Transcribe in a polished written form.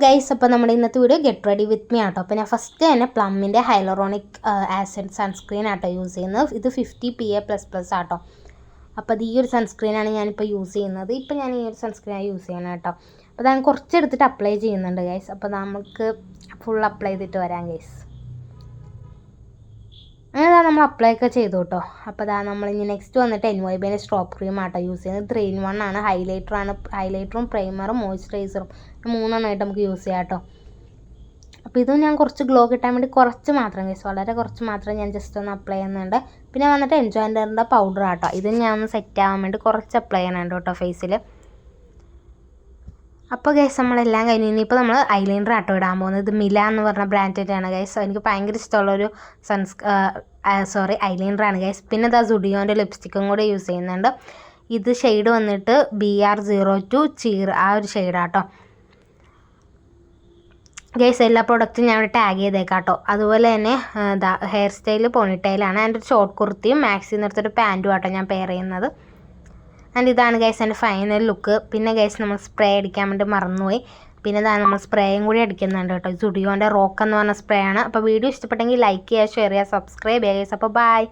Guys, അപ്പോൾ നമ്മുടെ ഇന്നത്തെ video get ready with me ആട്ടോ. അപ്പോൾ ഞാൻ ഫസ്റ്റ് തന്നെ പ്ലമ്മിൻ്റെ ഹൈലറോണിക് ആസിഡ് സൺസ്ക്രീൻ ആട്ടോ യൂസ് ചെയ്യുന്നത്. ഇത് 50 PA++ ആട്ടോ. അപ്പോൾ അത് ഈ ഒരു സൺസ്ക്രീനാണ് ഞാനിപ്പോൾ യൂസ് ചെയ്യുന്നത്. ഇപ്പോൾ ഞാൻ ഈ ഒരു സൺസ്ക്രീനാണ് യൂസ് ചെയ്യുന്നത് കേട്ടോ. അപ്പോൾ ഞാൻ കുറച്ചെടുത്തിട്ട് അപ്ലൈ ചെയ്യുന്നുണ്ട് ഗൈസ്. അപ്പോൾ നമുക്ക് ഫുൾ അപ്ലൈ ചെയ്തിട്ട് വരാം ഗൈസ്. അങ്ങനെ നമ്മൾ അപ്ലൈ ഒക്കെ ചെയ്തു കേട്ടോ. അപ്പോൾ നമ്മളിനി നെക്സ്റ്റ് വന്നിട്ട് NYBൻ്റെ സ്ട്രോപ്പ് ക്രീം ആട്ടോ യൂസ് ചെയ്യുന്നത്. 3-in-1 ആണ്. ഹൈലൈറ്ററും പ്രൈമറും മോയ്സ്ചറൈസറും 3 നമുക്ക് യൂസ് ചെയ്യാം കേട്ടോ. അപ്പോൾ ഇതും ഞാൻ കുറച്ച് ഗ്ലോ കിട്ടാൻ വേണ്ടി കുറച്ച് മാത്രം ഗൈസ്, വളരെ കുറച്ച് മാത്രം ഞാൻ ജസ്റ്റ് ഒന്ന് അപ്ലൈ ചെയ്യുന്നുണ്ട്. പിന്നെ വന്നിട്ട് എൻജോയിൻ്ററിൻ്റെ പൗഡർ ആട്ടോ. ഇത് ഞാൻ ഒന്ന് സെറ്റ് ആവാൻ വേണ്ടി കുറച്ച് അപ്ലൈ ചെയ്യണുണ്ട് കേട്ടോ ഫേസിൽ. അപ്പോൾ ഗൈസ് നമ്മളെല്ലാം കഴിഞ്ഞ് ഇനിയിപ്പോൾ നമ്മൾ ഐലൈനർ ആട്ടോ ഇടാൻ പോകുന്നത്. ഇത് മില എന്ന് പറഞ്ഞ ബ്രാൻഡിൻ്റെയാണ് ഗൈസ്. എനിക്ക് ഭയങ്കര ഇഷ്ടമുള്ളൊരു ഐലൈനറാണ് ഗൈസ്. പിന്നെ ഇതാ സുഡിയോൻ്റെ ലിപ്സ്റ്റിക്കും കൂടെ യൂസ് ചെയ്യുന്നുണ്ട്. ഇത് ഷെയ്ഡ് വന്നിട്ട് BR02 ചീർ, ആ ഒരു ഷെയ്ഡാട്ടോ ഗൈസ്. എല്ലാ പ്രോഡക്റ്റും ഞാൻ ഇവിടെ ടാഗ് ചെയ്തേക്കാം കേട്ടോ. അതുപോലെ തന്നെ ഹെയർ സ്റ്റൈൽ പോണിറ്റൈലാണ്. എൻ്റെ ഒരു ഷോർട്ട് കുർത്തിയും മാക്സിൽ നിന്നെടുത്തൊരു പാൻറ്റും ആട്ടോ ഞാൻ പെയർ ചെയ്യുന്നത്. ആൻഡ് ഇതാണ് ഗൈസ് എൻ്റെ ഫൈനൽ ലുക്ക്. പിന്നെ ഗൈസ് നമ്മൾ സ്പ്രേ അടിക്കാൻ വേണ്ടി മറന്നുപോയി. പിന്നെ നമ്മൾ സ്പ്രേയും കൂടി അടിക്കുന്നുണ്ട് കേട്ടോ. സുഡിയോൻ്റെ റോക്ക് എന്ന് പറഞ്ഞ സ്പ്രേ ആണ്. അപ്പോൾ വീഡിയോ ഇഷ്ടപ്പെട്ടെങ്കിൽ ലൈക്ക് ചെയ്യുക, ഷെയർ ചെയ്യുക, സബ്സ്ക്രൈബ് ചെയ്യുക ഗൈസ്. അപ്പോൾ ബൈ.